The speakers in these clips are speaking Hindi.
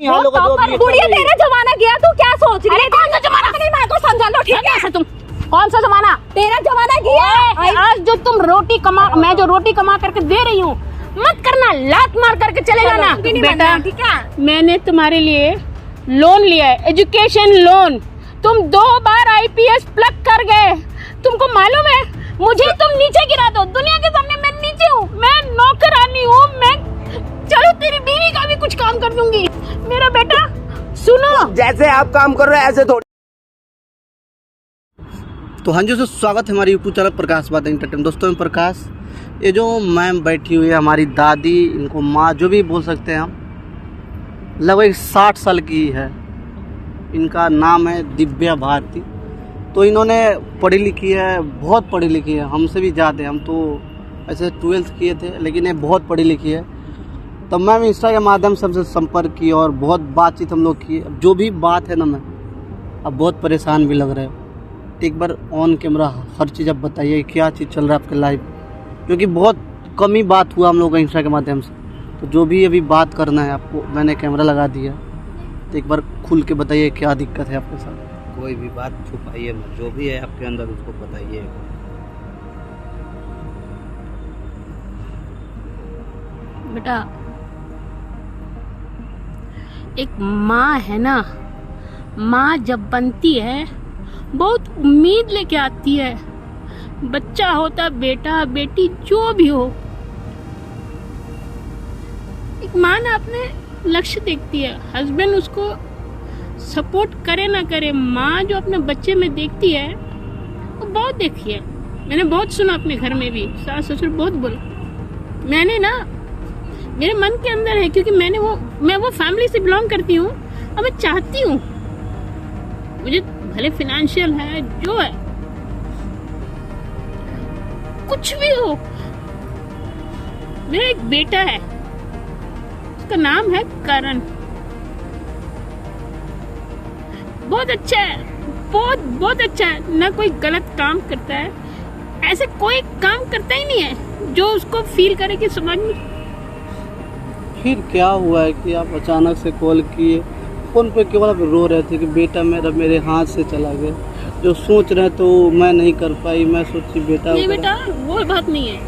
बुढ़िया तेरा जमाना गया, तू क्या सोच रही है? कौन सा जमाना? अपनी माँ को समझा लो, ठीक है? तुम कौन सा जमाना? तेरा जमाना गया। आज जो तुम रोटी कमा, मैं जो रोटी कमा करके दे रही हूँ, मत करना, लात मार करके चले जाना बेटा, ठीक है? मैंने तुम्हारे लिए लोन लिया है, एजुकेशन लोन। तुम 2 बार IPS प्लग कर गए, तुमको मालूम है? मुझे तुम नीचे गिरा दो, दुनिया के सामने मैं नीचे हूँ, मैं नौकरानी हूँ, मैं चलो तेरी बीवी का भी कुछ काम कर दूंगी। मेरा बेटा सुनो, जैसे आप काम कर रहे हैं ऐसे थोड़ी। तो हाँ जी दोस्तों, स्वागत है हमारे यूट्यूब चैनल प्रकाश बात एंटरटेनमेंट। दोस्तों मैं प्रकाश, ये जो मैम बैठी हुई है हमारी दादी, इनको माँ जो भी बोल सकते हैं हम, लगभग 60 साल की है। इनका नाम है दिव्या भारती। तो इन्होंने पढ़ी लिखी है, बहुत पढ़ी लिखी है, हमसे भी ज़्यादा। हम तो ऐसे 12th किए थे, लेकिन ये बहुत पढ़ी लिखी है। तो मैम इंस्टा के माध्यम से हमसे संपर्क की और बहुत बातचीत हम लोग की। जो भी बात है ना मैम, अब बहुत परेशान भी लग रहे हो, तो एक बार ऑन कैमरा हर चीज़ आप बताइए, क्या चीज़ चल रहा है आपके लाइफ, क्योंकि बहुत कम ही बात हुआ हम लोग का इंस्टा के माध्यम से। तो जो भी अभी बात करना है आपको, मैंने कैमरा लगा दिया, तो एक बार खुल के बताइए क्या दिक्कत है आपके साथ। कोई भी बात छुपाइए मत, जो भी है आपके अंदर उसको बताइए। बेटा एक माँ है ना, माँ जब बनती है बहुत उम्मीद लेके आती है। बच्चा होता, बेटा बेटी जो भी हो, एक माँ ना अपने लक्ष्य देखती है। हस्बैंड उसको सपोर्ट करे ना करे, माँ जो अपने बच्चे में देखती है वो बहुत देखी है। मैंने बहुत सुना अपने घर में भी, सास ससुर बहुत बोला। मैंने ना, मेरे मन के अंदर है, क्योंकि मैं वो फैमिली से बिलोंग करती हूँ और मैं चाहती हूँ, मुझे भले फिनेंशियल है जो है, कुछ भी हो, मेरा एक बेटा है, उसका नाम है करण। बहुत अच्छा है, बहुत अच्छा है, ना कोई गलत काम करता है, ऐसे कोई काम करता ही नहीं है जो उसको फील करे कि समझ में। फिर क्या हुआ है कि आप अचानक से कॉल किए, फ़ोन पे केवल आप रो रहे थे कि बेटा मेरा मेरे हाथ से चला गया। जो सोच रहे तो मैं नहीं कर पाई, मैं सोची बेटा नहीं बेटा, वो बात नहीं है,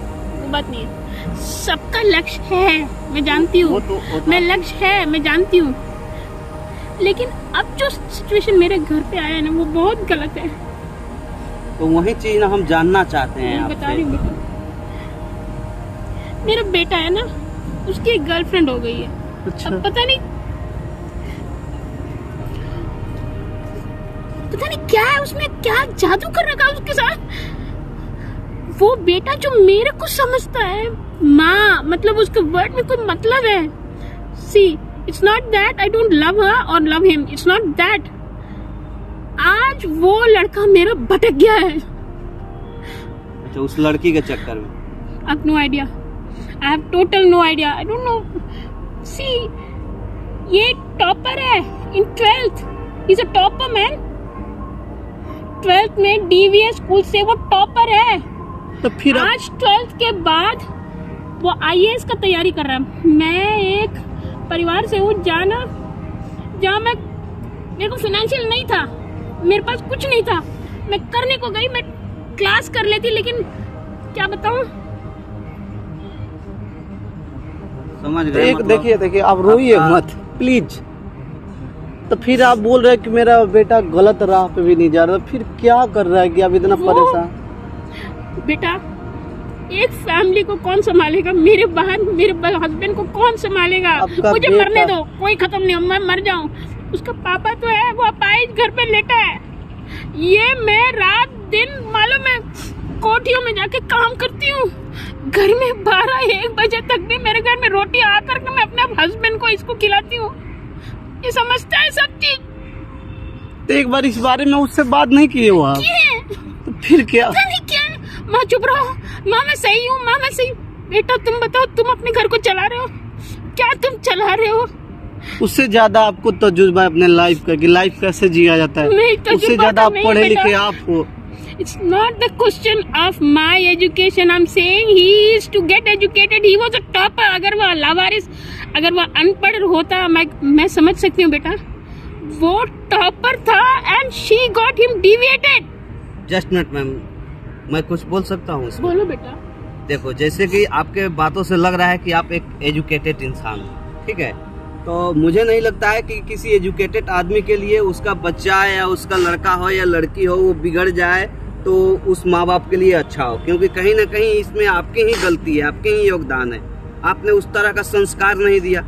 वो बात नहीं है। सबका लक्ष्य है, मैं जानती हूँ, मैं लक्ष्य है, मैं जानती हूँ, लेकिन अब जो सिचुएशन मेरे घर पे आया है ना, वो बहुत गलत है। तो वही चीज ना हम जानना चाहते हैं मैं बता रही हूँ बेटा, मेरा बेटा है ना, उसकी एक गर्लफ्रेंड हो गई है। अच्छा। अब पता नहीं क्या है उसमें, क्या जादू कर रखा है उसके साथ। वो बेटा जो मेरे को समझता है माँ, मतलब उसके वर्ड में कोई मतलब है। See, it's not that I don't love her और love him, it's not that. आज वो लड़का मेरा भटक गया है। अच्छा, उस लड़की के चक्कर में? I have no idea. I have total no idea. I don't know. See, ये टॉपर है in 12th. He's a topper man. 12th में DVS स्कूल से वो टॉपर है। तो फिर आज 12th के बाद वो IAS का तैयारी कर रहा है। मैं एक परिवार से हूँ जहाँ मैं, मेरे को फाइनेंशियल नहीं था, मेरे पास कुछ नहीं था, मैं करने को गई, मैं क्लास कर लेती, लेकिन क्या बताऊँ। समझ गए? एक देखिए आप रोइए मत प्लीज। तो फिर आप बोल रहे हैं कि मेरा बेटा गलत राह पे भी नहीं जा रहा, फिर क्या कर रहा है कि आप इतना परेशान? बेटा एक फैमिली को कौन संभालेगा? मेरे हस्बैंड को कौन संभालेगा? मुझे मरने दो, कोई खत्म नहीं, मैं मर जाऊं। उसका पापा तो है, वो अपाहिज घर पे लेटा है। ये मैं रात दिन मालूम है कोठियों में जाके काम करती हूँ, घर में 12-1 बजे तक भी मेरे घर में रोटी आकर के मैं अपने हस्बैंड को इसको खिलाती हूँ। ये समझता है सब चीज। तो एक बार इस बारे में उससे बात नहीं किए हो आप? तो फिर क्या? माँ चुप रहो, माँ मैं सही हूँ, माँ मैं सही। बेटा तुम बताओ, तुम अपने घर को चला रहे हो क्या? तुम चला रहे हो? उससे ज्यादा आपको तजुर्बा है अपने लाइफ का कि लाइफ कैसे जिया जाता है, उससे ज्यादा आप पढ़े लिखे आप हो। It's not the question of my education. I'm saying he is to get educated. He was a topper. अगर वो लावारिस, अगर वो अनपढ़ होता, मैं समझ सकती हूँ बेटा. वो टॉपर था and she got him deviated. Just minute ma'am, मैं कुछ बोल सकता हूँ इसमें? बोलो बेटा. देखो, जैसे कि आपके बातों से लग रहा है कि आप एक एजुकेटेड इंसान हो, ठीक है? तो मुझे नहीं लगता है कि किसी एजुकेटेड आदमी के लिए उसका बच्चा या उसका लड़का हो या लड़की हो वो बिगड़ जाए तो उस माँ बाप के लिए अच्छा हो, क्योंकि कहीं ना कहीं इसमें आपकी ही गलती है, आपके ही योगदान है. आपने उस तरह का संस्कार नहीं दिया.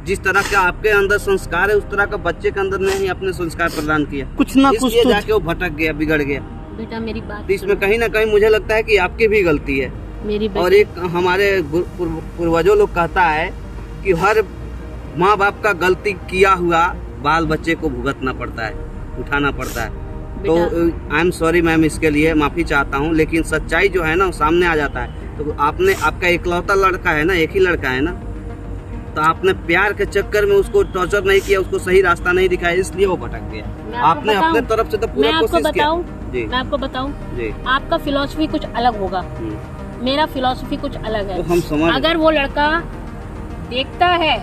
जिस तरह का आपके अंदर संस्कार है उस तरह का बच्चे के अंदर नहीं आपने संस्कार प्रदान किया. कुछ ना कुछ इसलिए तो जाके वो भटक गया, बिगड़ गया. बेटा मेरी बात तो इसमें कहीं ना कहीं मुझे लगता है कि आपकी भी गलती है. मेरी और एक हमारे पूर्वजों लोग कहता है कि हर माँ बाप का गलती किया हुआ बाल बच्चे को भुगतना पड़ता है, उठाना पड़ता है. तो आई एम सॉरी मैम, इसके लिए माफी चाहता हूँ, लेकिन सच्चाई जो है ना सामने आ जाता है. तो आपका इकलौता लड़का है ना, एक ही लड़का है ना, तो आपने प्यार के चक्कर में उसको टॉर्चर नहीं किया, उसको सही रास्ता नहीं दिखाया, इसलिए वो भटक गया. आपने अपने तरफ से तो पूरा कोशिश किया. मैं आपको बताऊं, जी, आपका फिलॉसफी कुछ अलग होगा, मेरा फिलॉसफी कुछ अलग है. तो हम समझ. अगर वो लड़का देखता है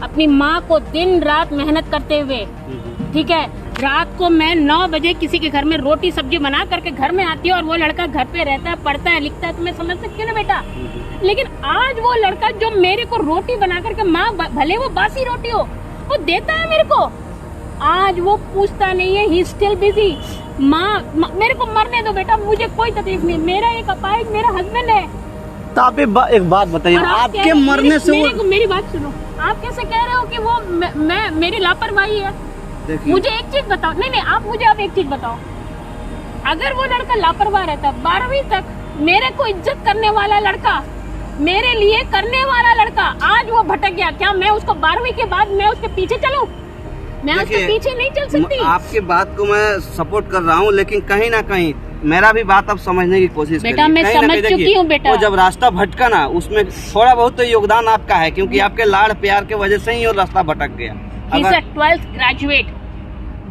अपनी माँ को दिन रात मेहनत करते हुए, ठीक है, रात को मैं 9 बजे किसी के घर में रोटी सब्जी बना करके घर में आती है और वो लड़का घर पे रहता है, पढ़ता है, लिखता है, तो मैं समझ सकती हूँ ना बेटा. लेकिन आज वो लड़का जो मेरे को रोटी बना करके, माँ भले वो बासी रोटी हो, वो देता है मेरे को, आज वो पूछता नहीं है. He still busy. माँ मेरे को मरने दो बेटा, मुझे कोई तकलीफ नहीं. मेरा एक अपाहिज मेरा हस्बैंड है. तो आप एक बात बताइए, आपके मरने से मेरी बात सुनो. आप कैसे कह रहे हो कि वो मैं मेरी लापरवाही है? मुझे एक चीज बताओ. नहीं, आप मुझे अब एक चीज बताओ. अगर वो लड़का लापरवाह रहता, 12वीं तक मेरे को इज्जत करने वाला लड़का, मेरे लिए करने वाला लड़का, आज वो भटक गया, क्या मैं उसको 12वीं के बाद मैं उसके पीछे चलूं? मैं उसके पीछे नहीं चल सकती. आपकी बात को मैं सपोर्ट कर रहा हूँ, लेकिन कहीं ना कहीं मेरा भी बात आप समझने की कोशिश करिए. बेटा मैं समझ चुकी हूँ बेटा. वो जब रास्ता भटका ना, उसमें थोड़ा बहुत तो योगदान आपका है, क्योंकि आपके लाड़ प्यार के वजह से ही वो रास्ता भटक गया. He is a 12th graduate,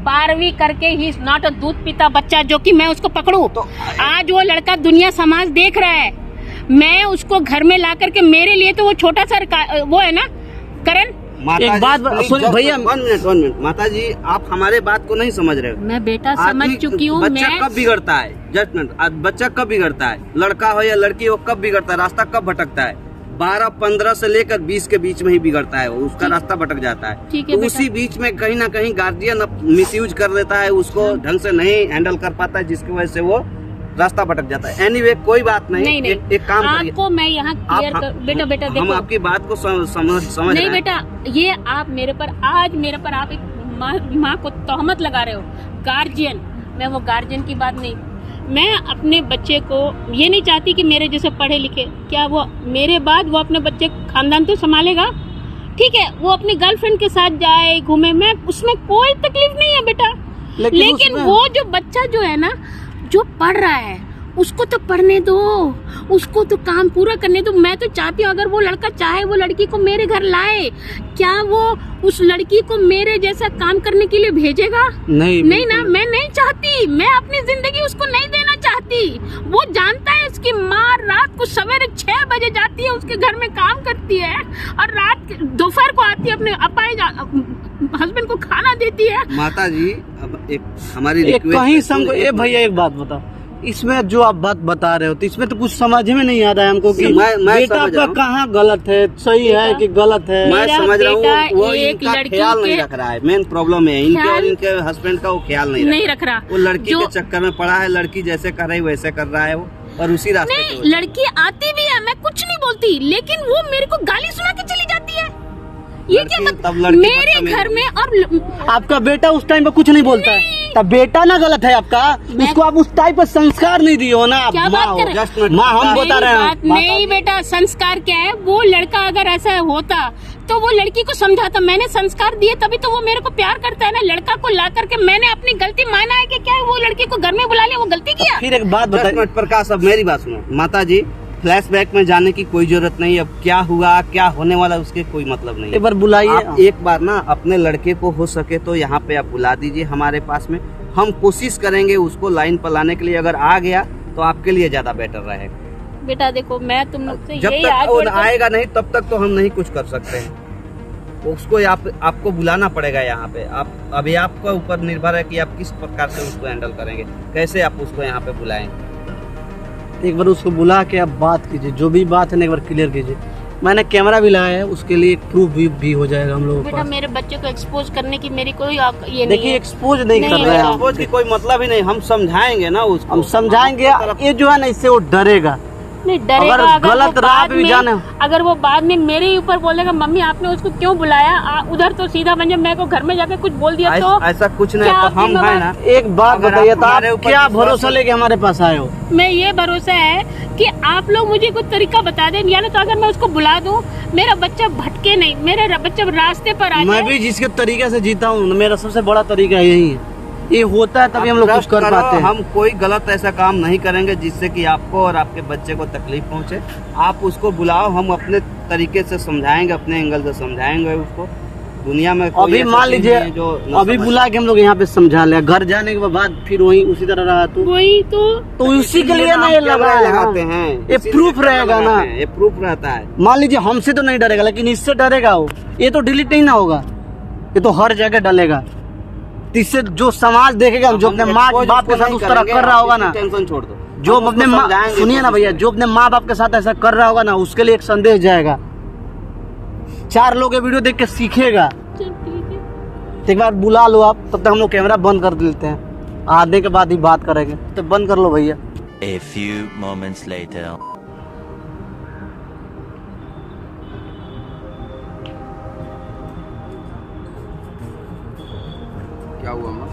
12वीं करके ही इज नॉट अ दूध पीता बच्चा जो कि मैं उसको पकड़ूं. तो आज वो लड़का दुनिया समाज देख रहा है, मैं उसको घर में ला करके, मेरे लिए तो वो छोटा सा वो है ना करण. एक बात सुनिए भैया, 1 मिनट. माता जी, आप हमारे बात को नहीं समझ रहे हो. मैं बेटा समझ चुकी हूँ. बच्चा कब बिगड़ता है? Just minute. बच्चा कब बिगड़ता है? लड़का हो या लड़की हो, कब बिगड़ता है? रास्ता कब भटकता है? 12-15 से लेकर 20 के बीच में ही बिगड़ता है, उसका रास्ता भटक जाता है. तो उसी बीच में कहीं ना कहीं गार्जियन मिसयूज कर लेता है, उसको ढंग से नहीं हैंडल कर पाता है, जिसकी वजह से वो रास्ता भटक जाता है. एनीवे, कोई बात नहीं. एक काम करिए, आपको मैं यहाँ क्लियर कर. बेटा हम आपकी बात को समझ नहीं बेटा, ये आप मेरे पर आप एक माँ को तोहमत लगा रहे हो. गार्जियन, मैं वो गार्जियन की बात नहीं. मैं अपने बच्चे को ये नहीं चाहती कि मेरे जैसे पढ़े लिखे. क्या वो मेरे बाद वो अपने बच्चे खानदान तो संभालेगा? ठीक है, वो अपनी गर्लफ्रेंड के साथ जाए, घूमे, मैं उसमें कोई तकलीफ नहीं है बेटा. लेकिन वो जो बच्चा जो है ना, जो पढ़ रहा है, उसको तो पढ़ने दो, उसको तो काम पूरा करने दो. मैं तो चाहती हूँ अगर वो लड़का चाहे वो लड़की को मेरे घर लाए, क्या वो उस लड़की को मेरे जैसा काम करने के लिए भेजेगा? नहीं ना, मैं नहीं चाहती. मैं अपनी जिंदगी उसको नहीं देना चाहती. वो जानता है उसकी माँ रात को सवेरे 6 बजे जाती है, उसके घर में काम करती है और रात दोपहर को आती है, अपने अपाहिज हस्बैंड को खाना देती है. माता जी, अब एक हमारी कहीं संग भैया एक बात बताओ, इसमें जो आप बात बता रहे हो तो इसमें तो कुछ समझ में नहीं आ रहा है हमको कि बेटा आपका कहाँ गलत है, सही है कि गलत है. मैं समझ रहा हूँ, वो इनका ख्याल नहीं रख रहा है. मेन प्रॉब्लम है इनके और इनके हस्बैंड का, वो ख्याल नहीं रख रहा. वो लड़की के चक्कर में पड़ा है, लड़की जैसे कर रही वैसे कर रहा है वो, और उसी रास्ते नहीं. लड़की आती भी है, मैं कुछ नहीं बोलती, लेकिन वो मेरे को गाली सुना के चली जाती है. ये क्या मतलब मेरे घर में? और आपका बेटा उस टाइम पे कुछ नहीं बोलता है, तब बेटा ना गलत है आपका. उसको आप उस टाइप का संस्कार नहीं दिए हो ना. आप माँ हम बता रहे हैं. नहीं बेटा, संस्कार क्या है? वो लड़का अगर ऐसा होता तो वो लड़की को समझाता. मैंने संस्कार दिए तभी तो वो मेरे को प्यार करता है ना. लड़का को ला करके मैंने अपनी गलती माना है कि क्या वो लड़की को घर में बुला लिया, वो गलती किया. फिर एक बात बताइए प्रकाश, अब मेरी बात सुनो. माता जी, फ्लैशबैक में जाने की कोई जरूरत नहीं. अब क्या हुआ, क्या होने वाला, उसके कोई मतलब नहीं. एक बार बुलाइए. एक बार ना अपने लड़के को हो सके तो यहाँ पे आप बुला दीजिए हमारे पास में. हम कोशिश करेंगे उसको लाइन पर लाने के लिए। अगर आ गया तो आपके लिए ज्यादा बेटर रहेगा। बेटा देखो, मैं तुम लोग से जब यही तक वो आगे आएगा नहीं तब तक तो हम नहीं कुछ कर सकते हैं। उसको आपको बुलाना पड़ेगा यहाँ पे। आप अभी आपका ऊपर निर्भर है कि आप किस प्रकार से उसको हैंडल करेंगे, कैसे आप उसको यहाँ पे बुलाएंगे। एक बार उसको बुला के आप बात कीजिए, जो भी बात है ना एक बार क्लियर कीजिए। मैंने कैमरा भी लगाया है, उसके लिए एक प्रूफ भी हो जाएगा हम लोगों के बेटा पास। मेरे बच्चे को एक्सपोज करने की मेरी कोई ये नहीं देखिए है। एक्सपोज नहीं कर नहीं, रहे हैं हम। एक्सपोज की कोई मतलब ही नहीं, हम समझाएंगे ना उसको। हम समझाएंगे, ये जो है ना इससे वो डरेगा। नहीं डरेगा। अगर गलत वो राह बाद पे भी में- जाने अगर वो बाद में मेरे ही ऊपर बोलेगा मम्मी आपने उसको क्यों बुलाया, उधर तो सीधा बन जाए, मैं को घर में जाके कुछ बोल दिया तो ऐसा कुछ नहीं क्या है। तो हम आपकी है ना, एक बात अगर बताइए, आप तो हमारे आप ऊपर क्या विश्वास भरोसा लेके हमारे पास आए हो? मैं ये भरोसा है कि आप लोग मुझे कुछ तरीका बता दें, या ना तो अगर मैं उसको बुला दूं, मेरा बच्चा भटके नहीं, मेरा बच्चा रास्ते पर आ मैं जाए। भी जिसके तरीके से जीता हूँ, मेरा सबसे बड़ा तरीका यही है। ये होता है तभी हम लोग कुछ कर करो, पाते हैं। हम कोई गलत ऐसा काम नहीं करेंगे जिससे कि आपको और आपके बच्चे को तकलीफ पहुंचे। आप उसको बुलाओ, हम अपने तरीके से समझाएंगे, अपने एंगल से समझाएंगे उसको। दुनिया में कोई अभी ऐसा मान चीज लीजिए नहीं है जो न अभी समझ। बुला के हम लोग यहाँ पे समझा ले, घर जाने के बाद फिर वही उसी तरह रहा वही तो उसी के लिए ना ये लगा है, लगाते हाँ। हैं, ये इसीलिए प्रूफ कैमरा रहेगा ना। लगाते हैं, ये प्रूफ रहता है। मान लीजिए हमसे तो नहीं डरेगा, लेकिन इससे डरेगा वो। ये तो डिलीट नहीं ना होगा, ये तो हर जगह डलेगा। तो इससे जो समाज देखेगा, जो अपने माँ expose बाप के उसको साथ नहीं उस तरह करेंगे, कर रहा आप होगा इसकी ना, टेंशन छोड़ दो। जो हम अपने उसको माँ, समझाएंगे, सुनिए ना भैया, जो अपने माँ बाप के साथ ऐसा कर रहा होगा ना, उसके लिए एक संदेश जाएगा। 4 लोग ये वीडियो देख के सीखेगा। चल ठीक है। तो एक बार बुला लो आप, तब तक हम लोग कैमरा बंद कर देते हैं, आने के बाद ही बात करेंगे। तो बंद कर लो भैया। A few moments later. क्या हुआ माँ?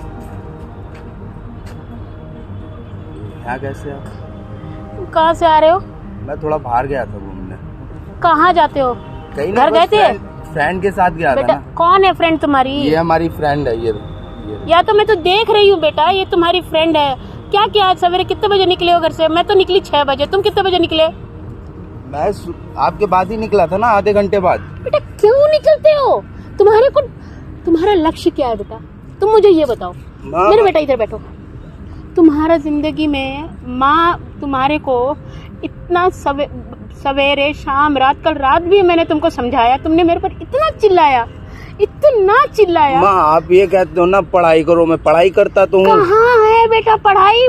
क्या कैसे आप? कहाँ से आ रहे हो? मैं थोड़ा बाहर गया था घूमने। कहाँ जाते हो? कहीं घर गए थे? फ्रेंड के साथ गया था बेटा ना। कौन है फ्रेंड तुम्हारी? ये हमारी फ्रेंड है ये। या तो मैं तो देख रही हूँ बेटा, ये तुम्हारी फ्रेंड है। क्या क्या आज सवेरे कितने बजे निकले हो घर से? मैं तो निकली 6 बजे, तुम कितने बजे निकले? मैं आपके बाद ही निकला था ना, आधे घंटे बाद। बेटा क्यों निकलते हो? तुम्हारा लक्ष्य क्या है बेटा? तुम मुझे ये बताओ। मेरे बेटा इधर बैठो। तुम्हारा जिंदगी में माँ तुम्हारे को इतना सवेरे शाम रात, कल रात भी मैंने तुमको समझाया, तुमने मेरे पर इतना चिल्लाया। माँ आप ये कहते हो ना पढ़ाई करो, मैं पढ़ाई करता तो हूँ। कहाँ है बेटा पढ़ाई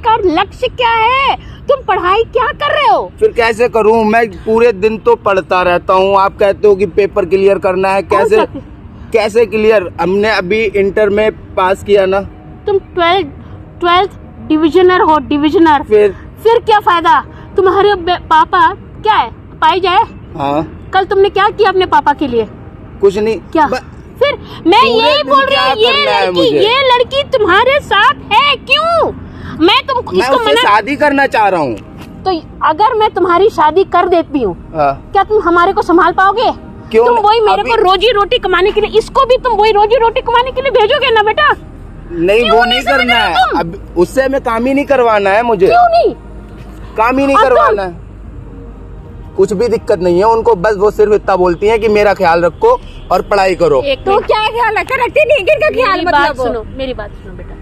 का लक्ष्य क्या है? तुम पढ़ाई क्या कर रहे हो? फिर कैसे करूँ? मैं पूरे दिन तो पढ़ता रहता हूँ। आप कहते हो कि पेपर क्लियर करना है, कैसे क्लियर? हमने अभी इंटर में पास किया ना। तुम 12th डिविजनर हो, डिविजनर। फिर क्या फायदा? तुम्हारे पापा क्या है, पाई जाए? हाँ कल तुमने क्या किया अपने पापा के लिए? कुछ नहीं। क्या? फिर मैं यही बोल रही हूँ, ये लड़की तुम्हारे साथ है क्यों? मैं इसको उससे शादी करना चाह रहा हूँ। तो अगर मैं तुम्हारी शादी कर देती हूँ, क्या तुम हमारे को संभाल पाओगे? क्यों? तुम वही मेरे को रोजी रोटी कमाने के लिए, इसको भी तुम वही रोजी रोटी कमाने के लिए भेजोगे ना बेटा? नहीं वो नहीं करना है, अब उससे हमें काम ही नहीं करवाना है मुझे। क्यों नहीं? काम ही नहीं करवाना है। कुछ भी दिक्कत नहीं है उनको, बस वो सिर्फ इतना बोलती हैं कि मेरा ख्याल रखो और पढ़ाई करो। तो क्या ख्याल रखा? रखती नहीं, किनका ख्याल? मेरी बात मतलब सुनो, मेरी बात सुनो बेटा।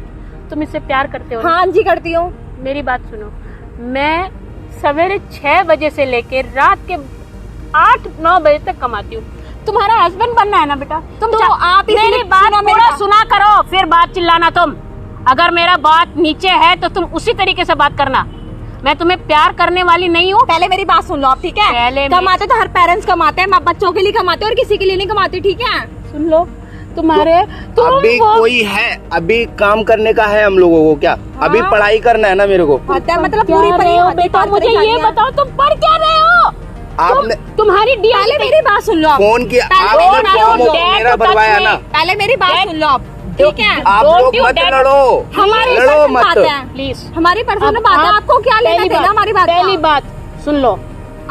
तुम इससे प्यार करते हो ना? हाँ जी करती हूँ। मेरी बात सुनो, मैं सवेरे 6 बजे से लेकर रात के 8-9 बजे तक कमाती हूँ। तुम्हारा हस्बैंड बनना है ना बेटा? तुम तो आप मेरी बात थोड़ा सुना करो, फिर बात चिल्लाना तुम। अगर मेरा बात नीचे है तो तुम उसी तरीके से बात करना। मैं तुम्हें प्यार करने वाली नहीं हूँ। पहले मेरी बात सुन लो आप, ठीक है? पहले कमाते तो हर पेरेंट्स कमाते हैं, मैं बच्चों के लिए कमाते और किसी के लिए नहीं कमाती, ठीक है? सुन लो, तुम्हारे अभी कोई है, अभी काम करने का है हम लोगों को क्या? अभी पढ़ाई करना है ना मेरे को। मतलब क्या पूरी रहे हो परी बेटा? मुझे ये बताओ तुम पढ़ क्या रहे हो? आपने तुम्हारी पहले मेरी बात सुन लो आप। फोन किया, पहले आपने फोन फॉर्म डैड मेरा को टच भरवाया नहीं। ना। पहले मेरी बात सुन लो आप, ठीक है? आप Don't लोग you मत dare- लड़ो, हमारी लड़ो पर्सनल मत। बात है, प्लीज। हमारी पर्सनल बात है, आपको क्या लेना देना हमारी बात का? पहली बात सुन लो,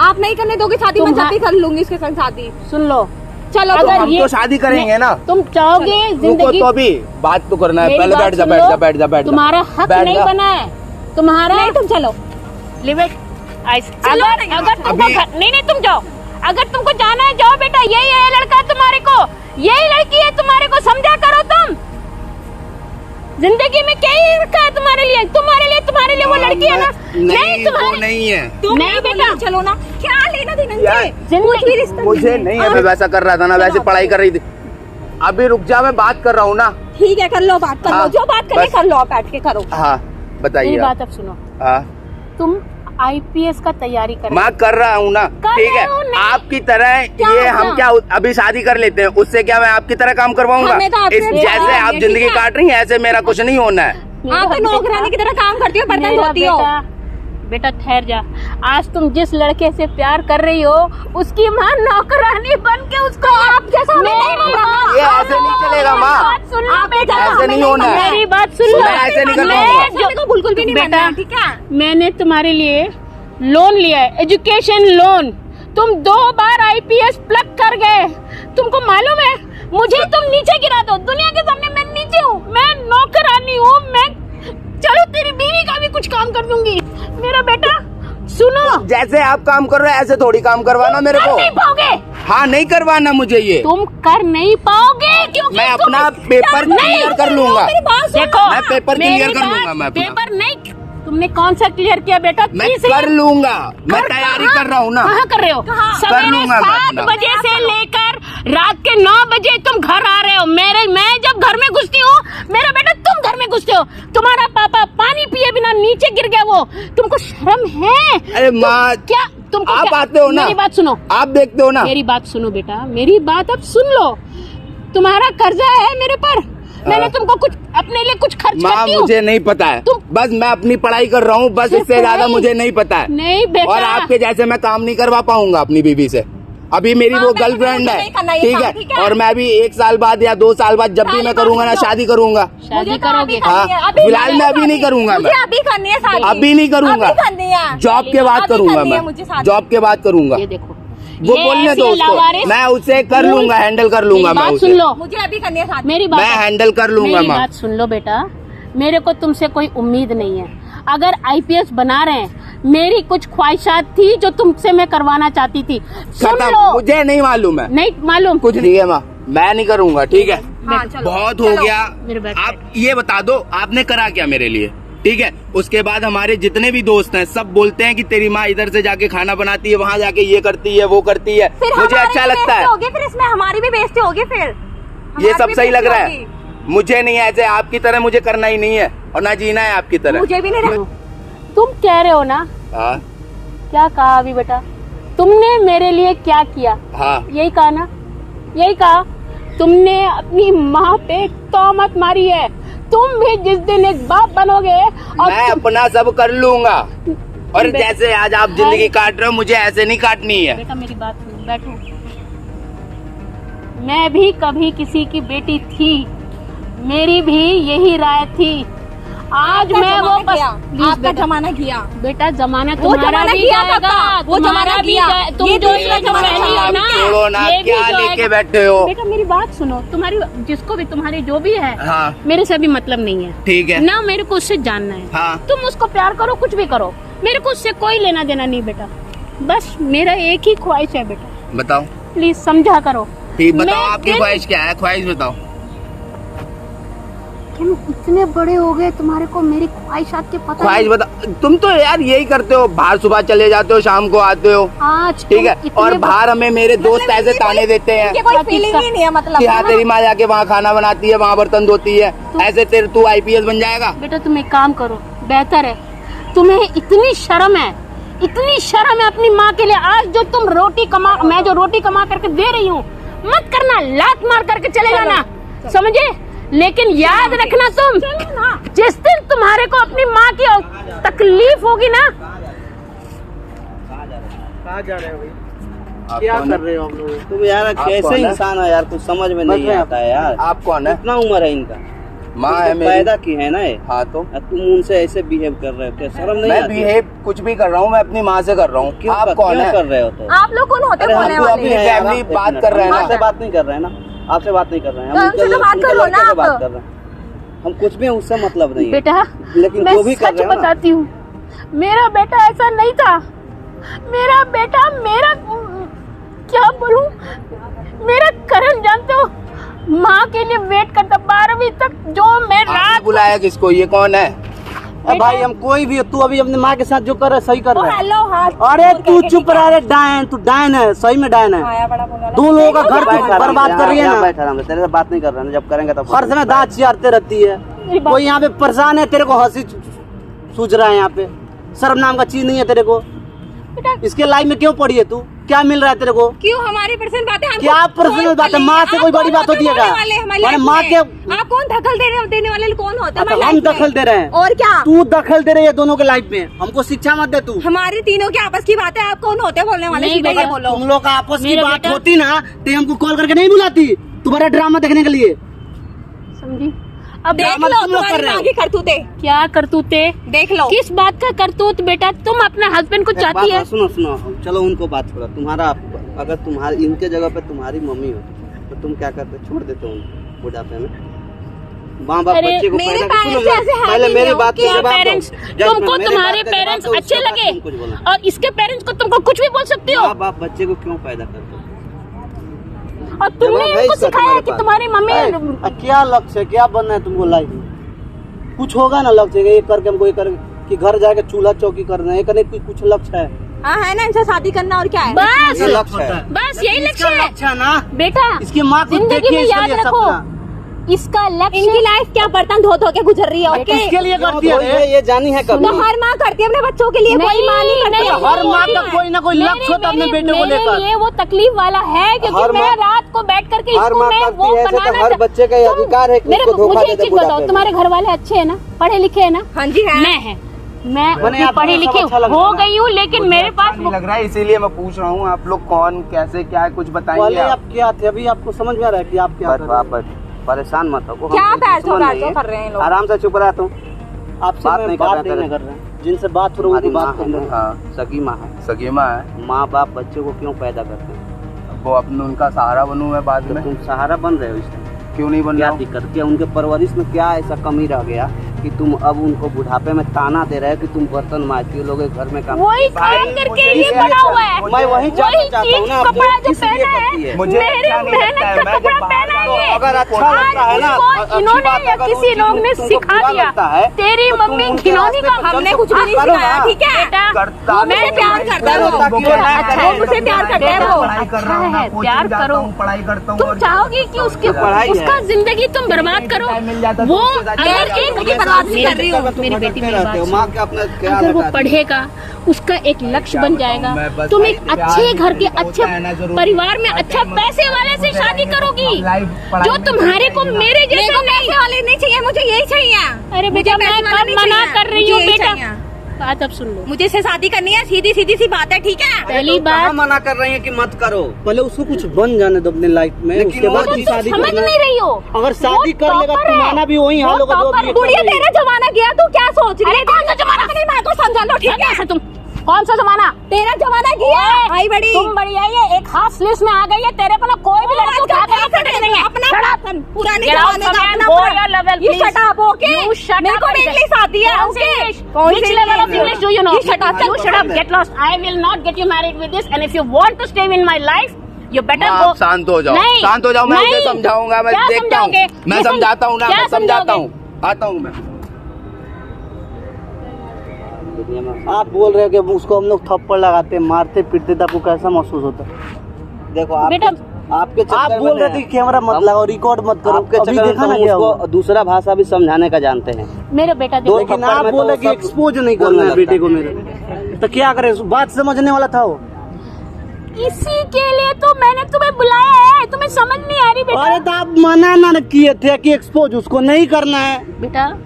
आप नहीं करने दोगे शादी, मैं जब भी कर लूंगी इसके संग शादी। सुन लो। चलो अगर हम तो शादी करेंगे ना। तुम चाहोगे रुको जिंदगी, तो अभी बात तो करना है। मेरी पहले बात बैठ जा, सुन बैठ लो। जा, बैठ जा, बैठ जा। तुम्हारा हक बैठ नहीं जा। बना है तुम्हारा। नहीं तुम चलो। Live it. चलो नहीं, अगर तुमको अभी- नहीं तुम जाओ। अगर तुमको जाना है जाओ बेटा, यही है लड़का तुम्हारे को, यही लड़की है तुम्हारे को, समझा करो तुम। जिंदगी में क्या तुम्हारे लिए वो लड़की है ना? नहीं, वो तुम्हारे नहीं है। नहीं बेटा, चलो ना, क्या लेना देना यार, इनसे? कुछ भी रिश्ता मुझे नहीं है, मैं वैसा कर रहा था ना, वैसे पढ़ाई कर रही थी। अभी रुक जा, मैं बात कर रहा हूँ ना। ठीक है, कर लो बात, कर लो, हाँ, जो बात करनी बस। कर लो, बैठ के करो। हाँ बताइए मेरी आप। बात अब सुनो। हाँ तुम IPS का तैयारी कर मैं कर रहा हूँ ना, कर ठीक है। रहे हो ना? आपकी तरह क्या ये होगा? हम क्या अभी शादी कर लेते हैं, उससे क्या मैं आपकी तरह काम करवाऊंगा? हमें तो आपसे जैसे प्यार आप है, जिंदगी ठीक है? काट रही हैं, ऐसे मेरा कुछ नहीं होना है। आप तो नौकरानी की तरह काम करती हो, बर्तन मेरा धोती हो। बेटा ठहर जा। आज तुम जिस लड़के से प्यार कर रही हो उसकी माँ नौकरानी बन के उसको आप जैसा ये ऐसे नहीं चलेगा माँ, सुन लो बेटा, ऐसे नहीं होना है। मेरी बात सुन लो। मैं ऐसे नहीं कर मैं पाऊंगा। जो- बिल्कुल भी नहीं बेटा, बनना, ठीक है? मैंने तुम्हारे लिए लोन लिया है, एजुकेशन लोन। तुम 2 बार IPS प्लग कर गए, तुमको मालूम है? मुझे तुम नीचे गिरा दो, दुनिया के सामने मैं नीचे हूँ, मैं नौकरानी हूँ। मैं चलो तेरी बीवी का भी कुछ काम कर दूंगी। मेरा बेटा सुनो, जैसे आप काम कर रहे हो ऐसे थोड़ी काम करवाना मेरे कर को। नहीं पाओगे, हाँ नहीं करवाना मुझे ये। तुम कर नहीं पाओगे क्योंकि मैं तुम- अपना पेपर नहीं, क्लियर कर लूंगा। देखो मैं पेपर मेरी क्लियर कर बात- लूंगा मैं अपना। पेपर नहीं, तुमने कौन सा क्लियर किया बेटा? मैं 30 कर लूंगा, मैं तैयारी कर रहा हूँ ना। कहाँ कर रहे हो? कर सवेरे लूंगा मैं 7 अपना। बजे से लेकर रात के 9 बजे तुम घर आ रहे हो। मैं जब घर में घुसती हूँ, मेरा बेटा तुम घर में घुसते हो। तुम्हारा पापा पानी पिए बिना नीचे गिर गया, वो तुमको शर्म है? अरे माँ, क्या तुमको आप क्या? आते हो ना, मेरी बात सुनो, आप देखते हो ना। मेरी बात सुनो बेटा, मेरी बात अब सुन लो। तुम्हारा कर्जा है मेरे पर, मैंने तुमको कुछ अपने लिए कुछ खर्च माँ करती हूँ। मुझे नहीं पता है, बस मैं अपनी पढ़ाई कर रहा हूँ, बस सिर्फ इससे ज्यादा पढ़ाई? मुझे नहीं पता है। नहीं बेटा, और आपके जैसे मैं काम नहीं करवा पाऊंगा अपनी बीवी से। अभी मेरी हाँ, वो मैं तो गर्लफ्रेंड मुझे है, नहीं करना ये ठीक काम, है? ठीक है? और मैं भी 1 साल बाद या 2 साल बाद जब भी मैं करूंगा ना, शादी करूंगा। शादी मुझे तो करोगे? अभी करनी है, हाँ, अभी फिलहाल मैं अभी नहीं करूंगा। मुझे मैं अभी करनी है शादी। अभी नहीं करूंगा, अभी करनी है। जॉब के बाद अभी करूंगा करनी है मैं, मुझे शादी। जॉब के बाद करूंगा। ये देखो, वो ये बोलने ऐसी दो उसको, लावारिस- मैं उसे कर रूल- लूंगा, हैंडल कर लूंगा मेरी मैं बात उसे। सुन लो, मुझे अभी करनी है शादी। मेरी बात मैं हैंडल कर लूंगा मेरी माँ। बात सुन लो बेटा, मेरे को तुमसे कोई उम्मीद नहीं है। अगर IPS बना रहे हैं, मेरी कुछ ख्वाहिशात थी जो तुमसे मैं करवाना चाहती थी। सुन खत्म, लो, मुझे नहीं मालूम है, नहीं मालूम कुछ नहीं है माँ, मैं नहीं करूंगा, ठीक है? हाँ, चलो, बहुत हो चलो। गया। मेरे बैठ आप ये बता दो, आपने करा क्या मेरे लिए, ठीक है? उसके बाद हमारे जितने भी दोस्त हैं सब बोलते हैं कि तेरी माँ इधर से जाके खाना बनाती है, वहाँ जाके ये करती है, वो करती है। फिर मुझे हमारी अच्छा भी लगता बेइज्जती है, होगी, फिर इसमें हमारी भी बेइज्जती होगी। फिर ये हमारी सब भी सही लग बेइज्जती रहा है। होगी। मुझे नहीं ऐसे आपकी तरह मुझे करना ही नहीं है और ना जीना है आपकी तरह। मुझे भी नहीं रहना। तुम कह रहे हो ना, हाँ क्या कहा अभी बेटा? तुमने मेरे लिए क्या किया? हाँ, यही कहा ना, यही कहा। तुमने अपनी माँ पे तोहमत मारी है। तुम भी जिस दिन एक बाप बनोगे और मैं अपना सब कर लूंगा। और बे- जैसे आज आप जिंदगी काट रहे हो, मुझे ऐसे नहीं काटनी है। बेटा मेरी बात सुनो, बैठो। मैं भी कभी किसी की बेटी थी, मेरी भी यही राय थी। आज मैं वो प्लीज आपका बेटा, जमाना गया। बेटा जमाना वो तुम्हारा जमाना भी गया जाएगा, पापा, वो तुम्हारा जमाना भी गया। जाए- तुम ये जो दूसरा ये जमाना पहली हो ना, छोड़ो ना, ये भी क्या जाएगा। लेके बैठे हो? बेटा मेरी बात सुनो, तुम्हारी जिसको भी तुम्हारी जो भी है, हाँ मेरे से अभी मतलब नहीं है, ठीक है। ना मेरे को उससे जानना है। हाँ तुम उसको प्यार करो, कुछ भी करो, मेरे को उससे कोई लेना देना नहीं बेटा। बस मेरा एक ही ख्वाहिश है बेटा, बताओ, प्लीज समझा करो। ठीक बताओ, मैं आपकी दिन- ख्वाहिश क्या है? ख्वाहिश बताओ। तुम इतने बड़े हो गए, तुम्हारे को मेरी ख्वाहिशात के पता ख्वाहिश नहीं। बताओ। तुम तो यार यही करते हो, बाहर सुबह चले जाते हो, शाम को आते हो, आज ठीक है? तुम इतने और बाहर हमें मेरे दोस्त ऐसे ताने देते हैं ये कोई फीलिंग ही नहीं है, मतलब कि हाँ तेरी माँ जाके वहाँ खाना बनाती है, वहाँ बर्तन धोती है, ऐसे तेरे तू IPS बन जाएगा। बेटा तुम एक काम करो, बेहतर है। तुम्हें इतनी शर्म है, इतनी शर्म है अपनी माँ के लिए। आज जो तुम रोटी कमा, मैं जो रोटी कमा करके दे रही हूँ, मत करना, लात मार करके चले जाना, समझे? लेकिन याद रखना, तुम जिस दिन तुम्हारे को अपनी माँ की तकलीफ होगी ना। कहाँ जा रहे हो भाई? आप क्या कौन कर है? रहे हो आप लोग? तुम यार आप कैसे कौन है? इंसान है यार, कुछ समझ में नहीं आता है यार। आप कौन है? कितना उम्र है इनका? माँ है तुमको मेरी। पैदा की है ना ये, हाँ तो और तुम उनसे ऐसे बिहेव कर रहे हो, क्या शर्म नहीं मैं आती? बिहेव कुछ भी कर रहा हूँ, मैं अपनी माँ से कर रहा हूँ। क्यों आप कौन क्यों है? कर रहे हो? तो आप लोग कौन होते अरे बोलने हम तो वाले? अपनी है यार, फैमिली आप बात एक कर रहे हैं मिनट, ना। आपसे बात नहीं कर रहे हैं ना, आपसे बात नहीं कर रहे हैं, तो हमसे तो बात उनके कर लो लड़के ना से आप। बात कर रहे हैं। हम कुछ भी उससे मतलब नहीं है। बेटा लेकिन मैं जो भी कर सच रहे हो ना, बताती हूँ, मेरा बेटा ऐसा नहीं था। मेरा बेटा, मेरा क्या बोलूं, मेरा करण जानते हो, माँ के लिए वेट करता 12वीं तक। जो मैं आपने रात बुलाया किसको? ये कौन है? भाई हम कोई भी हो, तू अभी अपने माँ के साथ जो कर रहा है सही कर रहा है। हेलो हाथ अरे तू चुप रहा है, डायन तू डायन है, सही में डायन है। आया बड़ा बोला दो लोगों का घर बैठ तू बर्बाद कर रही है ना। बैठा रहा, तेरे से बात नहीं कर रहा ना, जब करेंगे तब हर समय दांत चियारते रहती है। कोई यहाँ पे परेशान है, तेरे को हंसी सूझ रहा है यहाँ पे, शर्म नाम का चीज नहीं है तेरे को। इसके लाइफ में क्यों पड़ी है तू, क्या मिल रहा है तेरे को? क्यों हमारी पर्सनल बातें हमको क्या पर्सनल बात है? माँ से कोई बड़ी बात होती है क्या? हमारे माँ के आप कौन दखल देने वाले कौन होते हैं? हम दखल दे रहे हैं और क्या? तू दखल दे रही है दोनों के लाइफ में, हमको शिक्षा मत दे तू। हमारी तीनों की आपस की बात है, आप कौन होते हैं बोलने वाले? सीधे ये बोलो। तुम लोग का आपस की मेरा बात बेटा- होती ना तो हमको कॉल करके नहीं बुलाती तुम्हारा ड्रामा देखने के लिए। समझी? अब देख ड्रामा लो तुम लोग कर तुम्हारी रहे हो। माँ की करतूते, क्या करतूते? देख लो। किस बात का करतूत बेटा? तुम अपने हस्बैंड को एक बात चाहती है? सुनो सुनो, चलो उनको बात छोड़ो। तुम्हारा अगर तुम्हारी इनके जगह पे तुम्हारी मम्मी हो तो तुम क्या करते? छोड़ देते हो उनको बुढ़ापे में? माँ बाप अरे, बच्चे को मेरे पैदा parents सुनो, ऐसे है पहले नहीं मेरी है, बात क्या का जवाब दो। पेरेंट्स जस्ट तुमको मेरी तुम्हारे बात का पेरेंट्स जवाब दो, अच्छे उसके बाद लगे तुम कुछ बोलो। और इसके पेरेंट्स को तुमको कुछ भी बोल सकती हो? माँ बाप बच्चे को क्यों पैदा करते हो? और तुमने जवाब है इनको इसका सिखाया तुम्हारे कि पास। तुम्हारी मम्मी क्या लक्ष्य है, क्या बनना है तुमको लाइफ में? कुछ होगा ना लक्ष्य, ये करके हमको ये कर कि घर जाके चूल्हा चौकी करना है, ये करने कुछ लक्ष्य है। हाँ है ना, इनसे शादी करना और क्या है? बस ये लक्ष्य है। बस यही लक्ष्य इसका है लक्ष्य है ना। बेटा। इसकी माँ को जिंदगी देखिए, में इसके याद लिए रखो, सपना। इसका लक्ष्य इनकी लाइफ क्या बर्तन धो धो के गुजर रही है। ओके, इसके लिए करती क्यों है धोई है? ये जानी है कभी? तो हर माँ करती है अपने बच्चों के लिए, कोई माँ नहीं करती। हर माँ का कोई ना कोई लक्ष्य होता है अपने बेटे को लेकर। ये वो तकलीफ वाला है क्योंकि हर मैं माँ- रात को बैठ करके हर इसको माँ मैं करती वो है ऐसे, तो बनाना हर बच्चे का ये तुम- अधिकार है कि मेरे उसको धोखा मुझे दे एक दे चीज बताओ, बुढ़ापे में। तुम्हारे घर वाले अच्छे है ना, पढ़े लिखे है ना? हाँ जी है। मैं है, मैं बने भी आपको पढ़ी सब लिखी अच्छा लग हो रहा है। गई हूँ, लेकिन मेरे पास नहीं लग रहा है, इसीलिए मैं पूछ रहा हूँ आप लोग कौन कैसे क्या है, कुछ बताइए पहले आप। आप क्या थे, अभी आपको समझ में आ रहा है कि आप क्या कर रहे हैं? परेशान मत हो। क्या हम बैठो दुश्मन नहीं बैठो कर रहे हैं लोग? आराम से चुप रहा तुम। आपसे बात मैं नहीं बात करना नहीं कर रहा हूँ, जिनसे बात हो रही है हमारी उनको माँ बात कर है लो। ना, हाँ, सगी माँ है। सगी माँ है, माँ बाप बच्चे को क्यों पैदा करते हैं? वो अपने उनका सहारा बनूं मैं बाद तो में, तुम सहारा बन रहे हो इस टाइम। क्यों नहीं बन क्या रहा हूँ? दिक्कत, क्या उनके परवरिश में क्या ऐसा कमी रह गया कि तुम अब उनको बुढ़ापे में ताना दे रहे हो कि तुम बर्तन मांजती हो, लोग घर में काम। वही काम करके ये बना हुआ है। मैं वही जानना चाहता हूँ ना, कपड़ा जो किस लिए पहना करती है, मुझे मेरे अच्छा नहीं लगता है, मेहनत का मैं जब कपड़ा बाहर पहना जाता है। हूँ, अगर अच्छा लगता है ना, आज अच्छी इन्होंने बात या अगर किसी उस लोग चीज़ ने में तुमको सिखा बुरा दिया, लगता है, तेरी तो तुम मम्मी उनके खिलौनी रास्ते का पर हमने चल कुछ के भी नहीं करो सिखाया, ना। ठीक है? बेटा करता वो मुझे प्यार करता है, करता वो क्यों ना अच्छा करे? है, वो मुझे प्यार करता है, वो पढ़ाई कर रहा हूँ, अच्छा है, मैं प्यार कोचिंग जाता करो। हूँ, पढ़ाई करता हूँ। तुम चाहोगी कि उसके पढ़ाई है। उसका जिंदगी तुम बर्बाद करो? मिल जाता तो वो उसके साथ अगर जाके एक उनकी बर्बाद नहीं कर रही हूँ। मेरी बेटी मेरी बात माँ के अपना क्या अगर वो लगा? पढ़ेगा, उसका एक लक्ष्य बन जाएगा, मैं बस तुम भाई एक प्यार अच्छे घर के होता अच्छे है ना जरूर। परिवार में अच्छा टाइम पैसे वाले से होता शादी है, करोगी, लाइफ पढ़ाई जो में तुम्हारे को चाहिए ना। मेरे मेरे जैसे को नहीं। पैसे वाले नहीं चाहिए, मुझे यही चाहिए। अरे बेटा, मुझे मैं पैसे वाला कब नहीं मना चाहिए, कर रही मुझे हूँ यही बेटा? चाहिए। बात अब सुन लो। मुझे इससे शादी करनी है, सीधी सीधी सी बात है, ठीक है? पहली कहाँ बात, मना कर रही है कि मत करो? पहले उसको कुछ बन जाने दो अपने लाइफ में, लेकिन उसके वो बाद तो ही तुम शादी समझ करना। नहीं रही हो। अगर शादी वो कर लेगा topper है। तुम्हारा भी वही हाल वो होगा जो topper अभी ये बुढ़िया कर रही है। तेरा जमाना गया, तू क्या सोच रही है? कौन सा जमाना? अपनी माँ को समझा लो, ठीक है? तुम कौन सा जमाना? तेरा जमाना गया, आई बड़ी। तुम बड़ी आई है, एक हाथ लिस्ट में आ गई है, तेरे को ना कोई भी लड़की उठा के रख सकती नहीं है। अपना पुराने Get out जमाने from का and अपना go पुराना- your level, You please. shut up, okay? You shut मेरे up को and English आती है, कौन सी okay? English? कौन Which C level of English? English do you know? You shut up, You shut up, get lost. I will not get you married with this, and if you want to stay in my life, you better आप go. शांत हो जाओ, नहीं, शांत हो जाओ, मैं नहीं। उसे समझाऊंगा, मैं क्या देखता हूँ, समझाओगे? मैं ये समझाता हूँ ना, क्या मैं समझाता समझाओगे? हूँ, आता हूँ मैं। दुनिया में आप बोल रहे हो कि उसको हम लोग थप्पड़ लगाते मारते पीटते तो आपको कैसा महसूस होता है? देखो बेटा, आपके चक्कर आप में बोल रहे नहीं थे कि कैमरा मत हम- लगाओ, रिकॉर्ड मत करो, आपके अभी चक्कर में देखा तो ना हम क्या हुआ। उसको दूसरा भाषा भी समझाने का जानते हैं। मेरे बेटा दो देखो, लेकिन थप्पड़ आप में बोले तो कि सब एक्सपोज नहीं बोलने करना है लगता बेटे है। को मेरे, तो क्या करे? बात समझने वाला था वो। इसी के लिए तो मैंने तुम्हें बुलाया है, तुम्हें समझ नहीं आ रही बेटा? अरे तो आप मना ना किए थे कि एक्सपोज उसको नहीं करना है। बेटा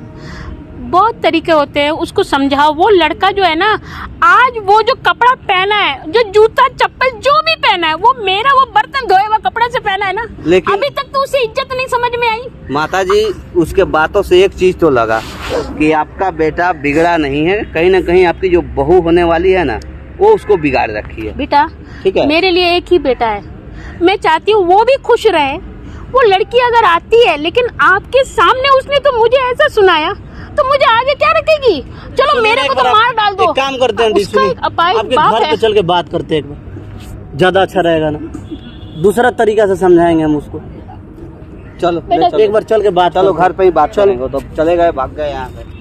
बहुत तरीके होते हैं, उसको समझाओ। वो लड़का जो है ना, आज वो जो कपड़ा पहना है, जो जूता चप्पल जो भी पहना है, वो मेरा वो बर्तन धोए हुआ कपड़ा से पहना है ना। लेकिन- अभी तक तो उसे इज्जत नहीं समझ में आई। माता जी, उसके बातों से एक चीज तो लगा कि आपका बेटा बिगड़ा नहीं है, कहीं ना कहीं आपकी जो बहू होने वाली है ना, वो उसको बिगाड़ रखी है। बेटा ठीक है। मेरे लिए एक ही बेटा है, मैं चाहती हूँ वो भी खुश रहे। वो लड़की अगर आती है, लेकिन आपके सामने उसने तो मुझे ऐसा सुनाया, तो मुझे आगे क्या रखेगी? चलो मेरे को तो मार डाल दो। एक काम करते हैं, उसका एक अपाहिज आपके बाप घर है। पे चल के बात करते हैं एक बार, ज्यादा अच्छा रहेगा ना। दूसरा तरीका से समझाएंगे हम उसको। चलो बेटा, एक बार चल के बात चलो करते हैं। घर पे ही बात करेंगे, तो चले गए, भाग गए यहाँ से।